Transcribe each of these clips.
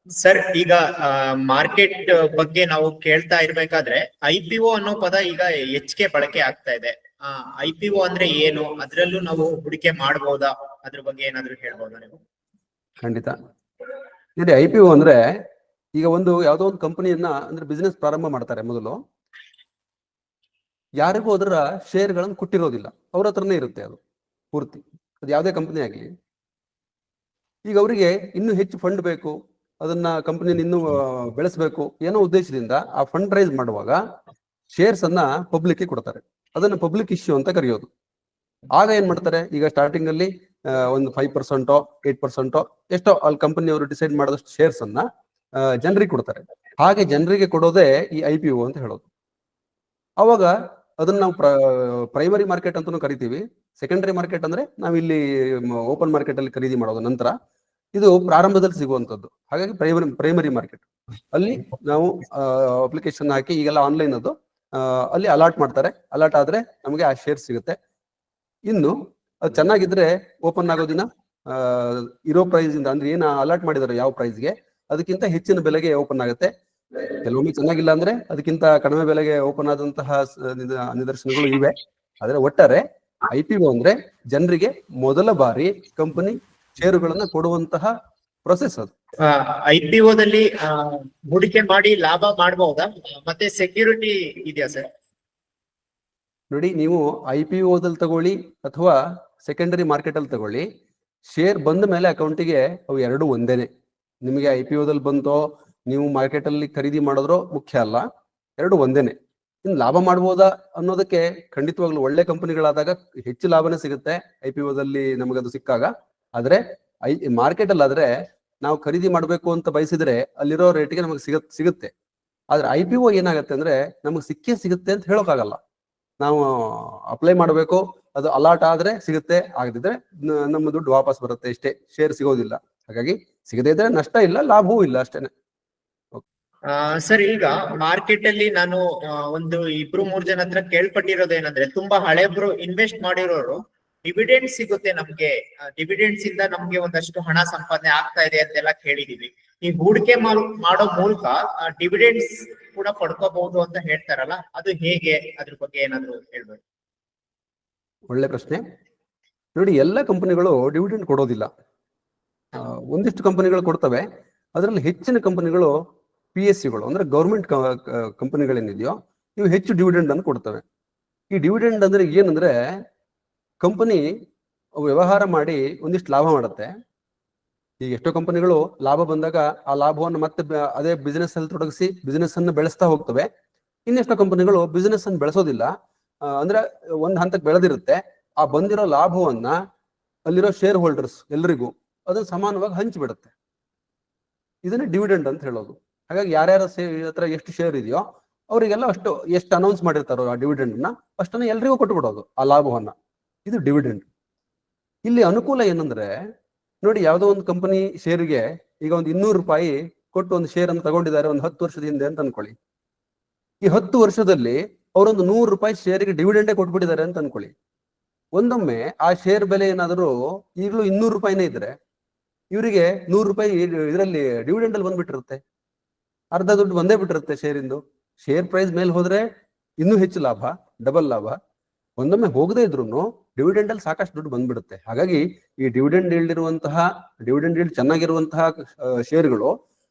Sir ಈಗ market ಬಗ್ಗೆ ನಾವು ಕೇಳ್ತಾ ಇರ್ಬೇಕಾದ್ರೆ IPO ಅನ್ನೋ ಪದ ಈಗ ಹೆಚ್ಚಿಗೆ ಬಳಕೆ ಆಗ್ತಾ ಇದೆ. IPO ಅಂದ್ರೆ ಏನು, ಅದ್ರಲ್ಲೂ ನಾವು ಹೂಡಿಕೆ ಮಾಡಬಹುದಾ, ಅದ್ರ ಬಗ್ಗೆ ಏನಾದ್ರು ಹೇಳ್ಬೋದಾ ನೀವು? ಖಂಡಿತ. ನೋಡಿ, IPO ಅಂದ್ರೆ ಈಗ ಒಂದು ಯಾವುದೋ ಒಂದು ಕಂಪನಿಯನ್ನ ಅಂದ್ರೆ ಬಿಸ್ನೆಸ್ ಪ್ರಾರಂಭ ಮಾಡ್ತಾರೆ. ಮೊದಲು ಯಾರಿಗೂ ಅದರ ಶೇರ್ಗಳನ್ನು ಕೊಟ್ಟಿರೋದಿಲ್ಲ, ಅವ್ರ ಹತ್ರನೇ ಇರುತ್ತೆ ಅದು ಪೂರ್ತಿ. ಅದು ಯಾವುದೇ ಕಂಪನಿ ಆಗಲಿ. ಈಗ ಅವರಿಗೆ ಇನ್ನೂ ಹೆಚ್ಚು ಫಂಡ್ ಬೇಕು, ಅದನ್ನ ಕಂಪನಿಯನ್ನು ಇನ್ನೂ ಬೆಳೆಸಬೇಕು ಏನೋ ಉದ್ದೇಶದಿಂದ ಆ ಫಂಡ್ ರೈಸ್ ಮಾಡುವಾಗ ಶೇರ್ಸ್ ಅನ್ನ ಪಬ್ಲಿಕ್ ಕೊಡ್ತಾರೆ. ಅದನ್ನ ಪಬ್ಲಿಕ್ ಇಶ್ಯೂ ಅಂತ ಕರೆಯೋದು. ಆಗ ಏನ್ ಮಾಡ್ತಾರೆ, ಈಗ ಸ್ಟಾರ್ಟಿಂಗ್ ಅಲ್ಲಿ ಒಂದು 5% 8% ಎಷ್ಟೋ ಅಲ್ಲಿ ಕಂಪನಿಯವರು ಡಿಸೈಡ್ ಮಾಡಿದಷ್ಟು ಶೇರ್ಸ್ ಅನ್ನ ಜನರಿಗೆ ಕೊಡ್ತಾರೆ. ಹಾಗೆ ಜನರಿಗೆ ಕೊಡೋದೇ ಈ IPO ಅಂತ ಹೇಳೋದು. ಅವಾಗ ಅದನ್ನ ನಾವು ಪ್ರೈಮರಿ ಮಾರ್ಕೆಟ್ ಅಂತಾನು ಕರಿತೀವಿ. ಸೆಕೆಂಡರಿ ಮಾರ್ಕೆಟ್ ಅಂದ್ರೆ ನಾವಿಲ್ಲಿ ಓಪನ್ ಮಾರ್ಕೆಟ್ ಅಲ್ಲಿ ಖರೀದಿ ಮಾಡೋದು. ನಂತರ ಇದು ಪ್ರಾರಂಭದಲ್ಲಿ ಸಿಗುವಂತದ್ದು. ಹಾಗಾಗಿ ಪ್ರೈಮರಿ ಮಾರ್ಕೆಟ್ ಅಲ್ಲಿ ನಾವು ಅಪ್ಲಿಕೇಶನ್ ಹಾಕಿ, ಈಗೆಲ್ಲ ಆನ್ಲೈನ್ ಅದು, ಅಲ್ಲಿ ಅಲಾಟ್ ಮಾಡ್ತಾರೆ. ಅಲಾಟ್ ಆದ್ರೆ ನಮಗೆ ಆ ಶೇರ್ ಸಿಗುತ್ತೆ. ಇನ್ನು ಅದು ಚೆನ್ನಾಗಿದ್ರೆ ಓಪನ್ ಆಗೋ ದಿನ ಇರೋ ಪ್ರೈಸ್ ಇಂದ, ಅಂದ್ರೆ ಏನು ಅಲಾಟ್ ಮಾಡಿದಾರೆ ಯಾವ ಪ್ರೈಸ್ಗೆ ಅದಕ್ಕಿಂತ ಹೆಚ್ಚಿನ ಬೆಲೆಗೆ ಓಪನ್ ಆಗುತ್ತೆ. ಕೆಲವೊಮ್ಮೆ ಚೆನ್ನಾಗಿಲ್ಲ ಅಂದ್ರೆ ಅದಕ್ಕಿಂತ ಕಡಿಮೆ ಬೆಲೆಗೆ ಓಪನ್ ಆದಂತಹ ನಿದರ್ಶನಗಳು ಇವೆ. ಆದ್ರೆ ಒಟ್ಟಾರೆ IPO ಅಂದ್ರೆ ಜನರಿಗೆ ಮೊದಲ ಬಾರಿ ಕಂಪನಿ ಷೇರುಗಳನ್ನ ಕೊಡುವಂತಹ ಪ್ರೊಸೆಸ್ ಅದು. IPOದಲ್ಲಿ ಹೂಡಿಕೆ ಮಾಡಿ ಲಾಭ ಮಾಡಬಹುದಾ, ಮತ್ತೆ ಸೆಕ್ಯೂರಿಟಿ ಇದೆಯಾ ಸರ್? ನೋಡಿ, ನೀವು IPOದಲ್ಲಿ ತಗೊಳ್ಳಿ ಅಥವಾ ಸೆಕೆಂಡರಿ ಮಾರ್ಕೆಟ್ ಅಲ್ಲಿ ತಗೊಳ್ಳಿ, ಶೇರ್ ಬಂದ ಮೇಲೆ ಅಕೌಂಟಿಗೆ ಅವು ಎರಡು ಒಂದೇನೆ. ನಿಮಗೆ IPOದಲ್ಲಿ ಬಂತೋ ನೀವು ಮಾರ್ಕೆಟ್ ಅಲ್ಲಿ ಖರೀದಿ ಮಾಡಿದ್ರೋ ಮುಖ್ಯ ಅಲ್ಲ, ಎರಡು ಒಂದೇನೆ. ಇನ್ನು ಲಾಭ ಮಾಡ್ಬೋದಾ ಅನ್ನೋದಕ್ಕೆ ಖಂಡಿತವಾಗ್ಲೂ ಒಳ್ಳೆ ಕಂಪನಿಗಳಾದಾಗ ಹೆಚ್ಚು ಲಾಭನೇ ಸಿಗುತ್ತೆ IPOದಲ್ಲಿ ನಮಗದು ಸಿಕ್ಕಾಗ. ಆದ್ರೆ ಮಾರ್ಕೆಟ್ ಅಲ್ಲಿ ಆದ್ರೆ ನಾವು ಖರೀದಿ ಮಾಡ್ಬೇಕು ಅಂತ ಬಯಸಿದ್ರೆ ಅಲ್ಲಿರೋ ರೇಟ್ಗೆ ನಮಗೆ ಸಿಗುತ್ತೆ. ಆದ್ರೆ IPO ಏನಾಗುತ್ತೆ ಅಂದ್ರೆ ನಮಗೆ ಸಿಕ್ಕೇ ಸಿಗುತ್ತೆ ಅಂತ ಹೇಳೋಕ್ಕಾಗಲ್ಲ. ನಾವು ಅಪ್ಲೈ ಮಾಡಬೇಕು, ಅದು ಅಲಾಟ್ ಆದ್ರೆ ಸಿಗುತ್ತೆ, ಆಗದಿದ್ರೆ ನಮ್ಮ ದುಡ್ಡು ವಾಪಸ್ ಬರುತ್ತೆ ಇಷ್ಟೇ, ಶೇರ್ ಸಿಗೋದಿಲ್ಲ. ಹಾಗಾಗಿ ಸಿಗದೇ ಇದ್ರೆ ನಷ್ಟ ಇಲ್ಲ, ಲಾಭವೂ ಇಲ್ಲ, ಅಷ್ಟೇನೆ. ಸರ್, ಈಗ ಮಾರ್ಕೆಟ್ ಅಲ್ಲಿ ನಾನು ಒಂದು 2-3 ಜನ ಹತ್ರ ಕೇಳ್ಪಟ್ಟಿರೋದೇನಂದ್ರೆ, ತುಂಬಾ ಹಳೆಬ್ರು ಇನ್ವೆಸ್ಟ್ ಮಾಡಿರೋರು ಡಿವಿಡೆಂಡ್ ಸಿಗುತ್ತೆ ನಮ್ಗೆ, ಡಿವಿಡೆಂಡ್ಸ್ ಇಂದ ನಮ್ಗೆ ಒಂದಷ್ಟು ಹಣ ಸಂಪಾದನೆ ಆಗ್ತಾ ಇದೆ ಅಂತೆಲ್ಲ ಕೇಳಿದೀವಿ. ಈ ಹೂಡಿಕೆ ಮಾಡೋ ಮೂಲಕ ಡಿವಿಡೆಂಡ್ಸ್ ಕೂಡ ಪಡ್ಕೋಬಹುದು ಅಂತ ಹೇಳ್ತಾರಲ್ಲ, ಅದು ಹೇಗೆ, ಅದ್ರ ಬಗ್ಗೆ ಏನಾದ್ರು ಹೇಳ್ಬೇಕು? ಒಳ್ಳೆ ಪ್ರಶ್ನೆ. ನೋಡಿ, ಎಲ್ಲ ಕಂಪನಿಗಳು ಡಿವಿಡೆಂಡ್ ಕೊಡೋದಿಲ್ಲ. ಒಂದಿಷ್ಟು ಕಂಪನಿಗಳು ಕೊಡ್ತವೆ. ಅದರಲ್ಲಿ ಹೆಚ್ಚಿನ ಕಂಪನಿಗಳು PSUಗಳು ಅಂದ್ರೆ ಗೌರ್ಮೆಂಟ್ ಕಂಪನಿಗಳೇನಿದೆಯೋ ಇವು ಹೆಚ್ಚು ಡಿವಿಡೆಂಡ್ ಅನ್ನು ಕೊಡ್ತವೆ. ಈ ಡಿವಿಡೆಂಡ್ ಅಂದ್ರೆ ಏನಂದ್ರೆ, ಕಂಪನಿ ವ್ಯವಹಾರ ಮಾಡಿ ಒಂದಿಷ್ಟು ಲಾಭ ಮಾಡುತ್ತೆ. ಈಗ ಎಷ್ಟೋ ಕಂಪನಿಗಳು ಲಾಭ ಬಂದಾಗ ಆ ಲಾಭವನ್ನು ಮತ್ತೆ ಅದೇ ಬಿಸಿನೆಸ್ ಅಲ್ಲಿ ತೊಡಗಿಸಿ ಬಿಸಿನೆಸ್ ಅನ್ನು ಬೆಳೆಸ್ತಾ ಹೋಗ್ತವೆ. ಇನ್ನೆಷ್ಟೋ ಕಂಪನಿಗಳು ಬಿಸಿನೆಸ್ ಅನ್ನು ಬೆಳೆಸೋದಿಲ್ಲ, ಅಂದ್ರೆ ಒಂದ್ ಹಂತಕ್ಕೆ ಬೆಳೆದಿರುತ್ತೆ. ಆ ಬಂದಿರೋ ಲಾಭವನ್ನ ಅಲ್ಲಿರೋ ಶೇರ್ ಹೋಲ್ಡರ್ಸ್ ಎಲ್ರಿಗೂ ಅದನ್ನ ಸಮಾನವಾಗಿ ಹಂಚಿಬಿಡುತ್ತೆ. ಇದನ್ನೇ ಡಿವಿಡೆಂಡ್ ಅಂತ ಹೇಳೋದು. ಹಾಗಾಗಿ ಯಾರ್ಯಾರ ಹತ್ರ ಎಷ್ಟು ಶೇರ್ ಇದೆಯೋ ಅವರಿಗೆಲ್ಲ ಅಷ್ಟು ಎಷ್ಟು ಅನೌನ್ಸ್ ಮಾಡಿರ್ತಾರೋ ಆ ಡಿವಿಡೆಂಡ್ ನ ಅಷ್ಟನ್ನ ಎಲ್ರಿಗೂ ಕೊಟ್ಟುಬಿಡೋದು ಆ ಲಾಭವನ್ನ. ಇದು ಡಿವಿಡೆಂಡ್. ಇಲ್ಲಿ ಅನುಕೂಲ ಏನಂದ್ರೆ, ನೋಡಿ, ಯಾವುದೋ ಒಂದು ಕಂಪನಿ ಶೇರಿಗೆ ಈಗ ಒಂದು 200 ರೂಪಾಯಿ ಕೊಟ್ಟು ಒಂದು ಶೇರ್ ಅನ್ನು ತಗೊಂಡಿದ್ದಾರೆ ಒಂದು 10 ವರ್ಷದ ಹಿಂದೆ ಅಂತ ಅನ್ಕೊಳ್ಳಿ. ಈ 10 ವರ್ಷದಲ್ಲಿ ಅವರೊಂದು 100 ರೂಪಾಯಿ ಶೇರಿಗೆ ಡಿವಿಡೆಂಡೇ ಕೊಟ್ಬಿಟ್ಟಿದ್ದಾರೆ ಅಂತ ಅನ್ಕೊಳ್ಳಿ. ಒಂದೊಮ್ಮೆ ಆ ಶೇರ್ ಬೆಲೆ ಏನಾದರೂ ಈಗಲೂ 200 ರೂಪಾಯಿನೇ ಇದ್ರೆ ಇವರಿಗೆ 100 ರೂಪಾಯಿ ಇದರಲ್ಲಿ ಡಿವಿಡೆಂಡ್ ಅಲ್ಲಿ ಬಂದ್ಬಿಟ್ಟಿರುತ್ತೆ. ಅರ್ಧ ದುಡ್ಡು ಬಂದೇ ಬಿಟ್ಟಿರುತ್ತೆ ಶೇರಿಂದು. ಶೇರ್ ಪ್ರೈಸ್ ಮೇಲೆ ಹೋದ್ರೆ ಇನ್ನೂ ಹೆಚ್ಚು ಲಾಭ, ಡಬಲ್ ಲಾಭ. ಒಂದೊಮ್ಮೆ ಹೋಗದೇ ಇದ್ರು ಡಿವಿಡೆಂಡ್ ಅಲ್ಲಿ ಸಾಕಷ್ಟು ದುಡ್ಡು ಬಂದ್ಬಿಡುತ್ತೆ. ಹಾಗಾಗಿ ಈ ಡಿವಿಡೆಂಡ್ ಈಲ್ಡ್ ಚೆನ್ನಾಗಿರುವಂತಹ ಶೇರ್ಗಳು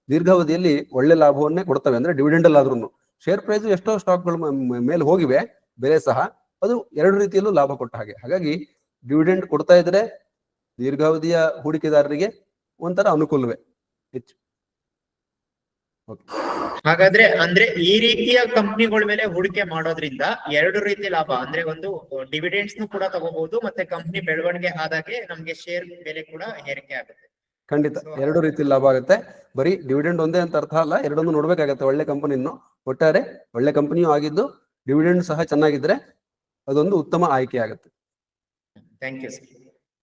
ದೀರ್ಘಾವಧಿಯಲ್ಲಿ ಒಳ್ಳೆ ಲಾಭವನ್ನೇ ಕೊಡ್ತವೆ. ಅಂದ್ರೆ ಡಿವಿಡೆಂಡ್ ಅಲ್ಲಿ ಆದ್ರೂ ಶೇರ್ ಪ್ರೈಸ್ ಎಷ್ಟೋ ಸ್ಟಾಕ್ಗಳು ಮೇಲೆ ಹೋಗಿವೆ, ಬೆಲೆ ಸಹ ಅದು ಎರಡು ರೀತಿಯಲ್ಲೂ ಲಾಭ ಕೊಟ್ಟ ಹಾಗೆ. ಹಾಗಾಗಿ ಡಿವಿಡೆಂಡ್ ಕೊಡ್ತಾ ಇದ್ರೆ ದೀರ್ಘಾವಧಿಯ ಹೂಡಿಕೆದಾರರಿಗೆ ಒಂಥರ ಅನುಕೂಲವೇ ಹೆಚ್ಚು. ಹಾಗಾದ್ರೆ ಅಂದ್ರೆ ಈ ರೀತಿಯ ಕಂಪನಿಗಳ ಮೇಲೆ ಹೂಡಿಕೆ ಮಾಡೋದ್ರಿಂದ ಎರಡು ರೀತಿ ಲಾಭ, ಅಂದ್ರೆ ಒಂದು ಡಿವಿಡೆಂಡ್ಸ್ ಕೂಡ ತಗೋಬಹುದು, ಮತ್ತೆ ಕಂಪನಿ ಬೆಳವಣಿಗೆ ಆದಾಗೆ ನಮ್ಗೆ ಶೇರ್ ಬೆಲೆ ಕೂಡ ಏರಿಕೆ ಆಗುತ್ತೆ. ಖಂಡಿತ ಎರಡು ರೀತಿ ಲಾಭ ಆಗುತ್ತೆ. ಬರೀ ಡಿವಿಡೆಂಡ್ ಒಂದೇ ಅಂತ ಅರ್ಥ ಅಲ್ಲ, ಎರಡನ್ನು ನೋಡ್ಬೇಕಾಗತ್ತೆ. ಒಳ್ಳೆ ಕಂಪನಿಯನ್ನು ಒಟ್ಟಾರೆ ಒಳ್ಳೆ ಕಂಪನಿಯೂ ಆಗಿದ್ದು ಡಿವಿಡೆಂಡ್ ಸಹ ಚೆನ್ನಾಗಿದ್ರೆ ಅದೊಂದು ಉತ್ತಮ ಆಯ್ಕೆ ಆಗುತ್ತೆ. Thank you sir.